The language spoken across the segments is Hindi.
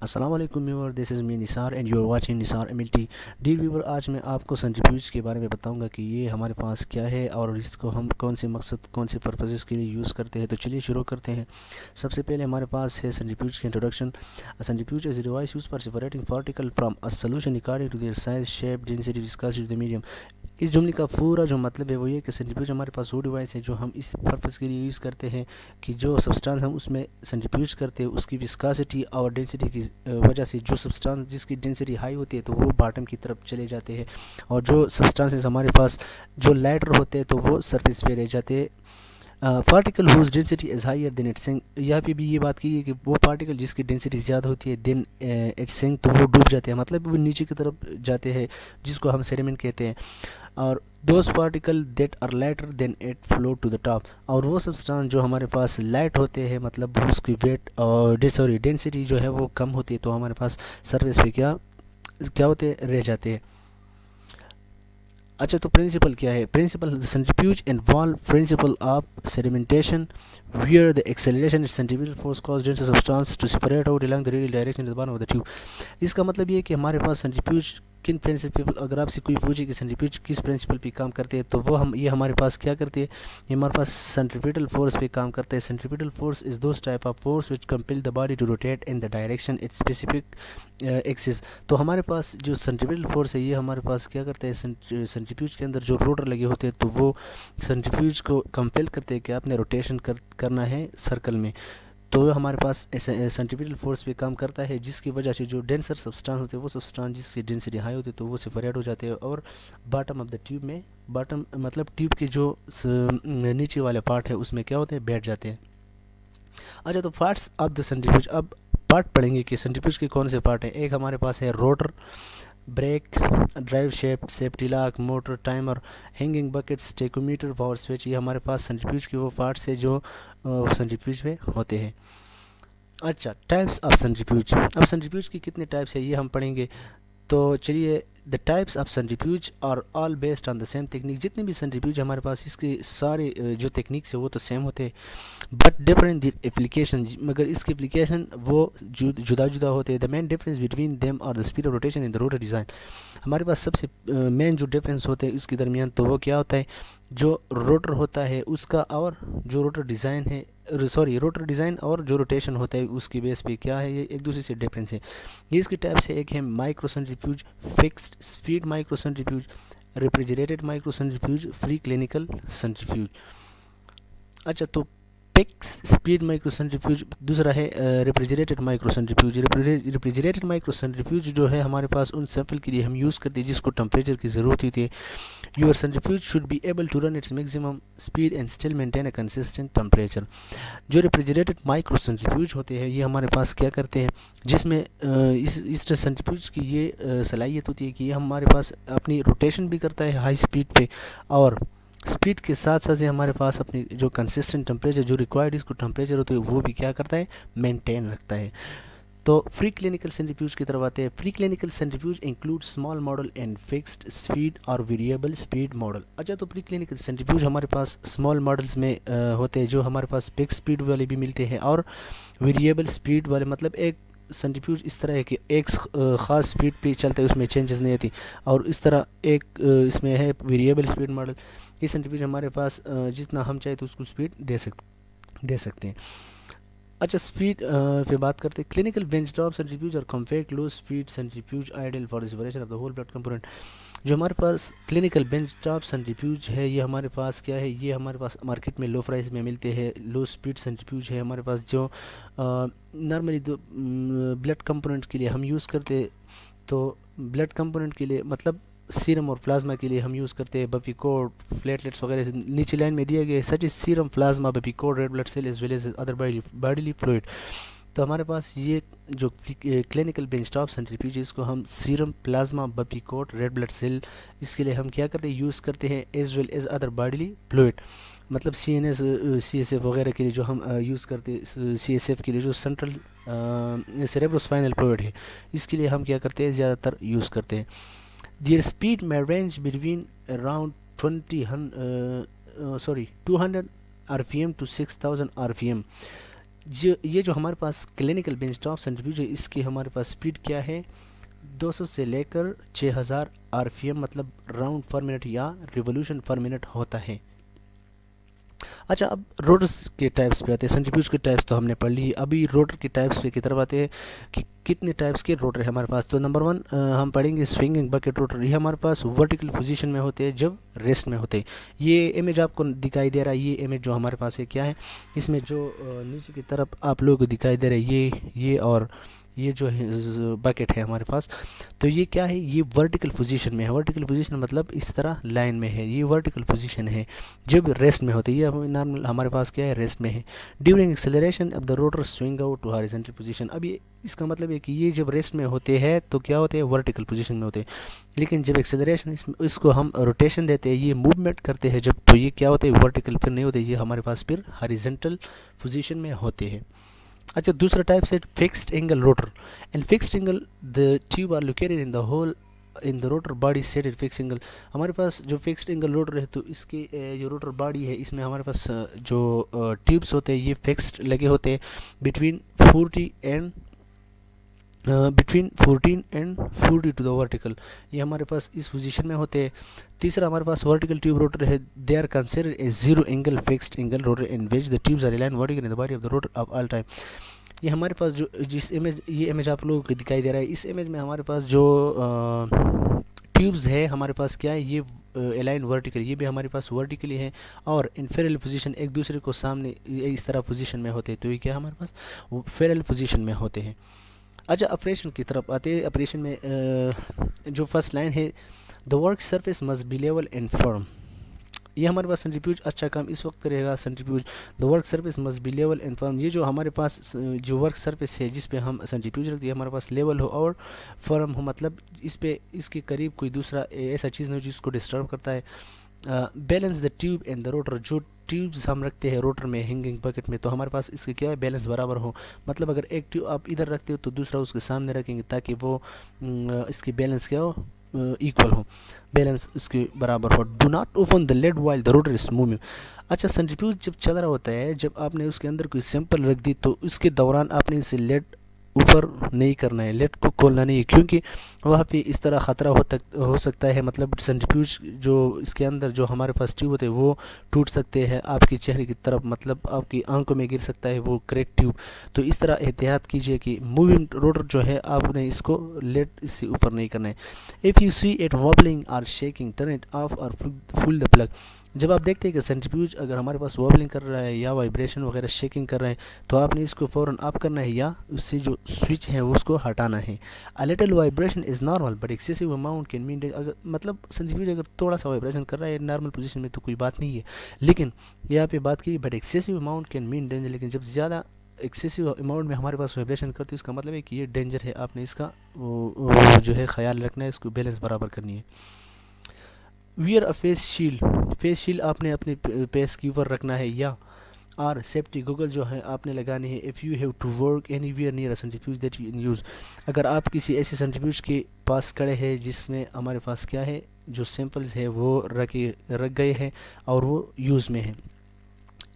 अस्सलाम वालेकुम viewer, this is me Nisar and you are watching Nisar MLT. Dear viewer, आज मैं आपको सेंट्रीफ्यूज के बारे में बताऊंगा कि ये हमारे पास क्या है और इसको हम कौन से मकसद कौन से पर्पसेस के लिए यूज़ करते हैं। तो चलिए शुरू करते हैं। सबसे पहले हमारे पास है सेंट्रीफ्यूज की introduction. Centrifuge is a device use for separating particle from a solution according to their size, shape, density, viscosity, the medium. इस जुमले का पूरा जो मतलब है वो ये कि सेंट्रीफ्यूज हमारे पास वो डिवाइस है जो हम इस पर्पज़ के लिए यूज़ करते हैं कि जो सब्सटेंस हम उसमें सेंट्रीफ्यूज करते हैं उसकी विस्कोसिटी और डेंसिटी की वजह से जो सब्सटेंस जिसकी डेंसिटी हाई होती है तो वो बॉटम की तरफ चले जाते हैं, और जो सब्सटेंसेस हमारे पास जो लाइटर होते हैं तो वो सरफेस पे रह जाते हैं। Particle whose density is higher than its sink, यहाँ पे भी ये बात की है कि वो पार्टिकल जिसकी डेंसिटी ज़्यादा होती है देन इट्स सिंक, तो वो डूब जाते हैं, मतलब वो नीचे की तरफ जाते हैं, जिसको हम सेडिमेंट कहते हैं। और those particle that are lighter than it flow to the top, और वो सब्सटेंस जो हमारे पास लाइट होते हैं मतलब उसकी वेट और डेंसिटी जो है वो कम होती है, तो हमारे पास सरफेस पे क्या क्या होते हैं, रह जाते हैं। अच्छा, तो प्रिंसिपल क्या है? Principle centrifuge involve principle of sedimentation where the acceleration is centrifugal force cause denser substance to separate out along the radial direction at the bottom of the tube। इसका मतलब ये है कि हमारे पास सेंट्रीफ्यूज किन प्रिंसिपल, अगर आपसे कोई पूछे कि सेंट्रीफ्यूज किस प्रिंसिपल पे काम करते हैं तो वो हम ये हमारे पास क्या करते हैं, ये हमारे पास सेंट्रीफ्यूगल फोर्स पे काम करते हैं। Centrifugal force is those type of force which compel the body to rotate in the direction its specific axis. तो हमारे पास जो सेंट्रीफ्यूगल फोर्स है ये हमारे पास क्या करते हैं, सेंट्रीफ्यूज के अंदर जो रोटर लगे होते हैं तो वो सेंट्रीफ्यूज को कंपेल करते हैं कि आपने रोटेशन करना है सर्कल में। तो वो हमारे पास सेंट्रीफ्यूगल फोर्स पे काम करता है, जिसकी वजह से जो डेंसर सब्सटेंस होते हैं वो सब्सटेंस जिसकी डेंसिटी हाई होती है तो वो सेपरेट हो जाते हैं और बॉटम ऑफ द ट्यूब में, बॉटम मतलब ट्यूब के जो नीचे वाले पार्ट है उसमें क्या होते हैं, बैठ जाते हैं। अच्छा, तो पार्ट्स ऑफ द सेंट्रीफ्यूज, अब पार्ट पढ़ेंगे कि सेंट्रीफ्यूज के कौन से पार्ट हैं। एक हमारे पास है rotor, brake, drive shaft, safety lock, motor, timer, hanging buckets, tachometer, power switch, ये हमारे पास सेंट्रीफ्यूज के वो पार्ट्स है जो सेंट्रीफ्यूज में होते हैं। अच्छा, टाइप्स ऑफ सेंट्रीफ्यूज। अब सेंट्रीफ्यूज की कितने टाइप्स है ये हम पढ़ेंगे। तो चलिए, the types of centrifuge are all based on the same technique. जितने भी सेंट्रीफ्यूज हमारे पास इसके सारे जो टेक्निक्स है वो तो सेम होते हैं, बट डिफरेंट द एप्लीकेशन, मगर इसके एप्लीकेशन वो जुदा जुदा होते हैं। The main difference between them और the speed of rotation in the rotor design. हमारे पास सबसे मेन जो डिफरेंस होते हैं इसके दरमियान तो वो क्या होता है, जो रोटर होता है उसका और जो रोटर डिज़ाइन है, सॉरी रोटर डिज़ाइन और जो रोटेशन होता है उसके बेस पे क्या है, ये एक दूसरे से डिफरेंस है। ये इसकी टाइप से एक है micro centrifuge, fixed speed micro centrifuge, refrigerated micro centrifuge, free clinical centrifuge. अच्छा, तो फिक्स स्पीड माइक्रो सेंट्रीफ्यूज दूसरा है refrigerated micro centrifuge. Refrigerated micro centrifuge जो है हमारे पास उन सैंपल के लिए हम यूज़ करते हैं जिसको टेम्परेचर की ज़रूरत होती है। Your centrifuge should be able to run its maximum speed and still maintain a consistent temperature. जो रेफ्रिजरेटेड माइक्रो सेंट्रीफ्यूज होते हैं ये हमारे पास क्या करते हैं, जिसमें इस सेंट्रीफ्यूज की ये सलाहियत होती है कि ये हमारे पास अपनी रोटेशन भी करता है हाई स्पीड पे, और स्पीड के साथ साथ ही हमारे पास अपनी जो कंसिस्टेंट टेम्परेचर जो रिक्वायर्ड इसको टेम्परेचर होती है वो भी क्या करता है, मेंटेन रखता है। तो फ्री क्लिनिकल सेंट्रीफ्यूज की तरफ आते हैं। Free clinical centrifuge include small model and fixed speed और वेरिएबल स्पीड मॉडल। अच्छा, तो फ्री क्लिनिकल सेंट्रीफ्यूज हमारे पास स्मॉल मॉडल्स में होते हैं, जो हमारे पास फिक्स स्पीड वाले भी मिलते हैं और वेरिएबल स्पीड वाले, मतलब एक सेंट्रीफ्यूज इस तरह है कि एक ख़ास स्पीड पे चलता है उसमें चेंजेस नहीं आती, और इस तरह एक इसमें है वेरिएबल स्पीड मॉडल। ये सेंट्रीफ्यूज हमारे पास जितना हम चाहे तो उसको स्पीड दे सकते हैं। अच्छा, स्पीड पे बात करते हैं। क्लिनिकल बेंच टॉप सेंट्रीफ्यूज और compact low speed centrifuge ideal for separation of the whole blood component. जो हमारे पास क्लिनिकल बेंच टॉप सेंट्रीफ्यूज है ये हमारे पास क्या है, ये हमारे पास मार्केट में लो प्राइस में मिलते हैं। लो स्पीड सेंट्रीफ्यूज है हमारे पास जो नॉर्मली दो ब्लड कंपोनेंट के लिए हम यूज़ करते, तो ब्लड कंपोनेंट के लिए मतलब सीरम और प्लाज्मा के लिए हम यूज़ करते हैं बपीकोड, प्लेटलेट्स वगैरह से नीचे लाइन में दिया गया है, such is serum, plasma, buffy coat, red blood cell as well as other bodily fluid. तो हमारे पास ये जो क्लिनिकल बेंचटॉप सेंट्रीफ्यूज है इसको हम serum, plasma, buffy coat, red blood cell इसके लिए हम क्या करते हैं, यूज़ करते हैं as well as other bodily fluid. मतलब CNS CSF वगैरह के लिए जो हम यूज़ करते हैं, CSF के लिए जो सेंट्रल सेरेब्रोस्पाइनल फ्लूइड है इसके लिए हम क्या करते हैं, ज़्यादातर यूज़ करते हैं। Their speed may range between around 200 RPM to 6000 RPM। ये जो हमारे पास क्लिनिकल बेंच टॉप सेंट्रीफ्यूज है, इसकी हमारे पास स्पीड क्या है, 200 से लेकर 6000 आरपीएम मतलब राउंड पर मिनट या रिवोल्यूशन पर मिनट होता है। अच्छा, अब रोटर्स के टाइप्स पे आते हैं। सेंट्रीफ्यूज के टाइप्स तो हमने पढ़ ली, अभी रोटर के टाइप्स पे की तरफ आते हैं कि कितने टाइप्स के रोटर है हमारे पास। तो नंबर वन हम पढ़ेंगे स्विंगिंग बकेट रोटर। ये हमारे पास वर्टिकल पोजीशन में होते हैं जब रेस्ट में होते हैं। ये इमेज आपको दिखाई दे रहा है, ये इमेज जो हमारे पास है क्या है, इसमें जो नीचे की तरफ आप लोगों को दिखाई दे रहा है ये और ये जो है बकेट है हमारे पास, तो ये क्या है, ये वर्टिकल पोजीशन में है। वर्टिकल पोजीशन मतलब इस तरह लाइन में है, ये वर्टिकल पोजीशन है जब रेस्ट में होते हैं। ये नॉर्मल हमारे पास क्या है, रेस्ट में है। During acceleration of the rotor swing out to horizontal position. अब ये इसका मतलब है कि ये जब रेस्ट में होते हैं तो क्या होते हैं, वर्टिकल पोजीशन में होते हैं, लेकिन जब एक्सेलरेशन इसको हम रोटेशन देते हैं, ये मूवमेंट करते हैं जब, तो ये क्या होते हैं, वर्टिकल फिर नहीं होते, ये हमारे पास फिर हॉरिजॉन्टल पोजीशन में होते हैं। अच्छा, दूसरा टाइप से fixed angle rotor. In fixed angle the tube are located in the hole in the rotor body set at fix angle. हमारे पास जो फिक्स्ड एंगल रोटर है, तो इसके जो रोटर बॉडी है, इसमें हमारे पास जो ट्यूब्स होते हैं ये फिक्स्ड लगे होते हैं between 14 and 40 to the vertical. ये हमारे पास इस पोजीशन में होते हैं। तीसरा हमारे पास वर्टिकल ट्यूब रोटर है। They are considered a zero angle fixed angle rotor in which the tubes are aligned vertical in the body of the rotor of all time. ये हमारे पास जो जिस इमेज, ये इमेज आप लोगों को दिखाई दे रहा है, इस इमेज में हमारे पास जो ट्यूब्स है हमारे पास क्या है, ये अलाइन वर्टिकल, ये भी हमारे पास वर्टिकली है और इन फेरल पोजीशन एक दूसरे को सामने इस तरह पोजीशन में होते हैं, तो ये क्या हमारे पास वो फेरल पोजीशन में होते हैं। अच्छा, ऑपरेशन की तरफ आते हैं। ऑपरेशन में जो फर्स्ट लाइन है, the work surface must be level and firm. ये हमारे पास सेंट्रीफ्यूज अच्छा काम इस वक्त करेगा। Centrifuge the work surface must be level and firm. ये जो हमारे पास जो वर्क सरफेस है जिस पे हम सेंट्रीफ्यूज रखते हैं, हमारे पास लेवल हो और फर्म हो, मतलब इस पे इसके करीब कोई दूसरा ऐसा चीज़ नहीं हो जिसको डिस्टर्ब करता है। Balance the tube and the rotor. जो ट्यूब्स हम रखते हैं रोटर में, हैंगिंग बकेट में, तो हमारे पास इसके क्या है, बैलेंस बराबर हो। मतलब अगर एक ट्यूब आप इधर रखते हो तो दूसरा उसके सामने रखेंगे ताकि वो इसकी बैलेंस क्या हो, इक्वल हो, बैलेंस इसके बराबर हो। Do not open the lid while the rotor is moving. अच्छा, सेंट्रीफ्यूज जब चल रहा होता है, जब आपने उसके अंदर कोई सैंपल रख दी तो उसके दौरान आपने इसे लेड ऊपर नहीं करना है, लेट को खोलना नहीं है, क्योंकि वहाँ पे इस तरह ख़तरा हो सकता है। मतलब सेंट्रीफ्यूज जो इसके अंदर जो हमारे पास ट्यूब होते हैं वो टूट सकते हैं आपके चेहरे की तरफ, मतलब आपकी आंखों में गिर सकता है वो क्रैक ट्यूब। तो इस तरह एहतियात कीजिए कि मूविंग रोटर जो है आपने इसको लेट इससे ऊपर नहीं करना है। If you see it wobbling or shaking, turn it off और फुल द प्लग। जब आप देखते हैं कि सेंट्रीफ्यूज अगर हमारे पास वॉबलिंग कर रहा है या वाइब्रेशन वगैरह शेकिंग कर रहा है, तो आपने इसको फ़ौरन ऑफ करना है या उससे जो स्विच है वो उसको हटाना है। A little vibration is normal but excessive amount can mean, अगर मतलब सेंट्रीफ्यूज अगर थोड़ा सा वाइब्रेशन कर रहा है नॉर्मल पोजीशन में तो कोई बात नहीं है, लेकिन यहाँ पे बात की but excessive amount can mean danger. लेकिन जब ज़्यादा एक्सेसिव अमाउंट में हमारे पास वाइब्रेशन करती है, उसका मतलब है कि ये डेंजर है, आपने इसका वो जो है ख्याल रखना है, इसको बैलेंस बराबर करनी है। वियर अ फेस शील्ड। फेस शील्ड आपने अपने फेस के ऊपर रखना है, या और सेफ्टी गूगल जो है आपने लगानी है। If you have to work anywhere near a centrifuge that you in use. अगर आप किसी ऐसे सेंट्रीफ्यूज के पास खड़े हैं जिसमें हमारे पास क्या है, जो सैंपल्स है वो रख गए हैं और वो यूज़ में है।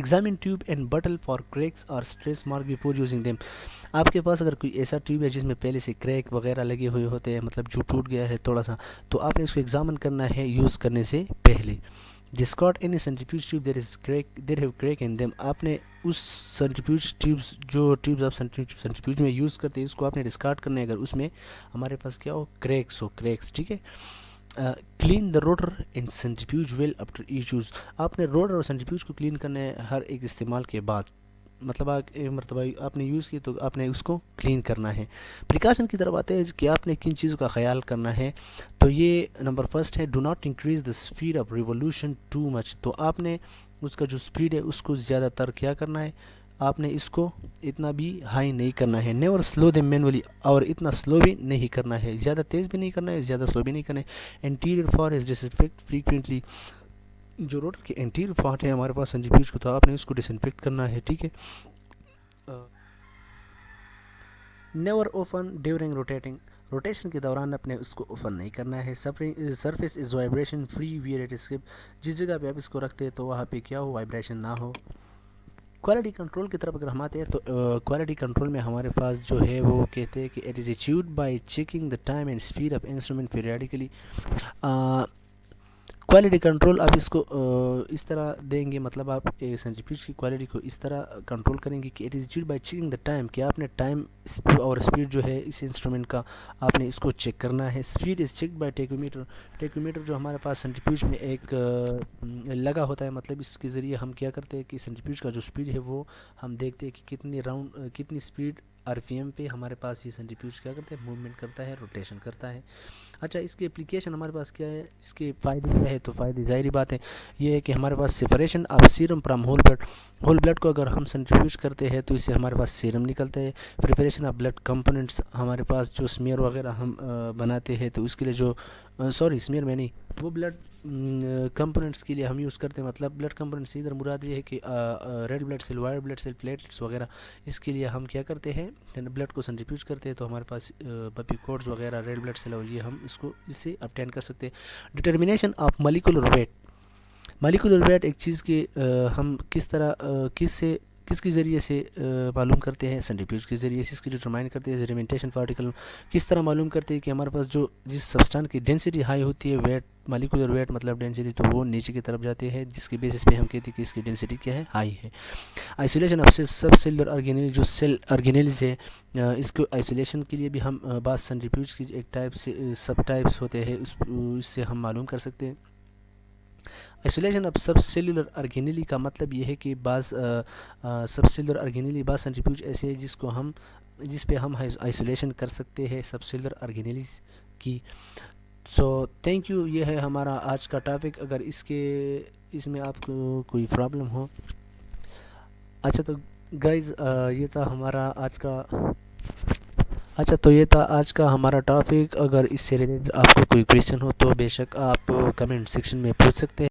एग्जामिन ट्यूब एंड बटल फॉर क्रैक्स और stress mark before using them. आपके पास अगर कोई ऐसा ट्यूब है जिसमें पहले से क्रैक वगैरह लगे हुए होते हैं, मतलब जो टूट गया है थोड़ा सा, तो आपने इसको एग्जामिन करना है यूज़ करने से पहले। Discard any centrifuge tube there have crack in them. आपने उस सेंट्रीफ्यूज ट्यूब्स जो ट्यूब्स आप सेंट्रीफ्यूज में यूज़ करते हैं, इसको आपने डिस्कार्ड करना है अगर उसमें हमारे पास क्या हो, क्रैक्स हो, क्रैक्स, ठीक है। Clean the rotor and centrifuge well after each use. आपने रोटर और सेंट्रीफ्यूज को क्लीन करना है हर एक इस्तेमाल के बाद, मतलब एक मरतबा आपने यूज़ की तो आपने उसको क्लीन करना है। प्रिकॉशन की तरफ आते हैं कि आपने किन चीज़ों का ख्याल करना है, तो ये नंबर फर्स्ट है, do not increase the speed of revolution too much. तो आपने उसका जो स्पीड है उसको ज़्यादातर क्या करना है, आपने इसको इतना भी हाई नहीं करना है। नेवर स्लो देम मैनुअली, और इतना स्लो भी नहीं करना है, ज़्यादा तेज़ भी नहीं करना है, ज़्यादा स्लो भी नहीं करना है। Interior for is disinfect frequently. जो रोटर के इंटीरियर पार्ट है हमारे पास सेंट्रीफ्यूज को, तो आपने उसको डिसइंफेक्ट करना है, ठीक है। Never open during rotating. Rotation के दौरान अपने उसको ओपन नहीं करना है। Surface is vibration free wear it skip. जिस जगह पे आप इसको रखते हैं तो वहाँ पे क्या हो, वाइब्रेशन ना हो। क्वालिटी कंट्रोल की तरफ अगर हम आते हैं तो क्वालिटी कंट्रोल में हमारे पास जो है वो कहते हैं कि it is achieved by checking the time and speed of instrument periodically. Quality control आप इसको इस तरह देंगे, मतलब आप सेंट्रीफ्यूज की क्वालिटी को इस तरह कंट्रोल करेंगे कि it is achieved by checking the time, कि आपने टाइम और स्पीड जो है इस इंस्ट्रूमेंट का आपने इसको चेक करना है। Speed is check by tachometer. Tachometer जो हमारे पास सेंट्रीफ्यूज में एक लगा होता है, मतलब इसके ज़रिए हम क्या करते हैं कि सेंट्रीफ्यूज का जो स्पीड है वो हम देखते हैं कि कितनी राउंड कितनी स्पीड आरपीएम पे हमारे पास ये सेंट्रीफ्यूज क्या करते हैं, मूवमेंट करता है, रोटेशन करता है। अच्छा, इसकी एप्लीकेशन हमारे पास क्या है, इसके फ़ायदे क्या है, तो फ़ायदे ज़ाहिर बात है ये है कि हमारे पास separation of serum from whole blood. Whole blood को अगर हम सेंट्रीफ्यूज करते हैं तो इससे हमारे पास सीरम निकलता है। प्रिपरेशन ऑफ ब्लड कंपोनेंट्स, हमारे पास जो स्मीयर वगैरह हम बनाते हैं तो उसके लिए जो स्मीयर में नहीं, वो ब्लड कंपोनेंट्स के लिए हम यूज़ करते हैं। मतलब ब्लड कंपोनेंट्स इधर मुराद ये है कि red blood cell, white blood cell, platelets वगैरह, इसके लिए हम क्या करते हैं, ब्लड को सेंट्रीफ्यूज करते हैं तो हमारे पास पपी कोड्स वगैरह, रेड ब्लड सेल, और ये हम इसको इससे ऑब्टेन कर सकते हैं। Determination of molecular weight. Molecular weight एक चीज़ के हम किस तरह किसके ज़रिए से मालूम करते हैं, सेंट्रीफ्यूज के ज़रिए से इसकी डिटरमाइन करते हैं। सेडिमेंटेशन पार्टिकल किस तरह मालूम करते हैं कि हमारे पास जो जिस सब्सटेंस की डेंसिटी हाई होती है, वेट मॉलिक्यूलर वेट मतलब डेंसिटी, तो वो नीचे की तरफ जाते हैं, जिसके बेसिस पे हम कहते हैं कि इसकी डेंसिटी क्या है, हाई है। आइसोलेशन ऑफ सब सेलुलर ऑर्गेनेल, जो सेल ऑर्गेनेल्स है इसको आइसोलेशन के लिए भी हम बात सेंट्रीफ्यूज की एक टाइप से सब टाइप्स होते हैं उससे हम मालूम कर सकते हैं। आइसोलेशन ऑफ सब सेलुलर ऑर्गेनेली का मतलब ये है कि बाज़ सब सेलुलर ऑर्गेनेली, बाज़ सेंट्रीफ्यूज ऐसे है जिस पे हम आइसोलेशन कर सकते हैं सब सेलुलर ऑर्गेनेलीज की। सो थैंक यू, ये है हमारा आज का टॉपिक। अगर इसमें आपको कोई प्रॉब्लम हो, अच्छा तो गाइज़ ये था हमारा आज का अच्छा तो ये था आज का हमारा टॉपिक। अगर इससे रिलेटेड आपको कोई क्वेश्चन हो तो बेशक आप कमेंट सेक्शन में पूछ सकते हैं।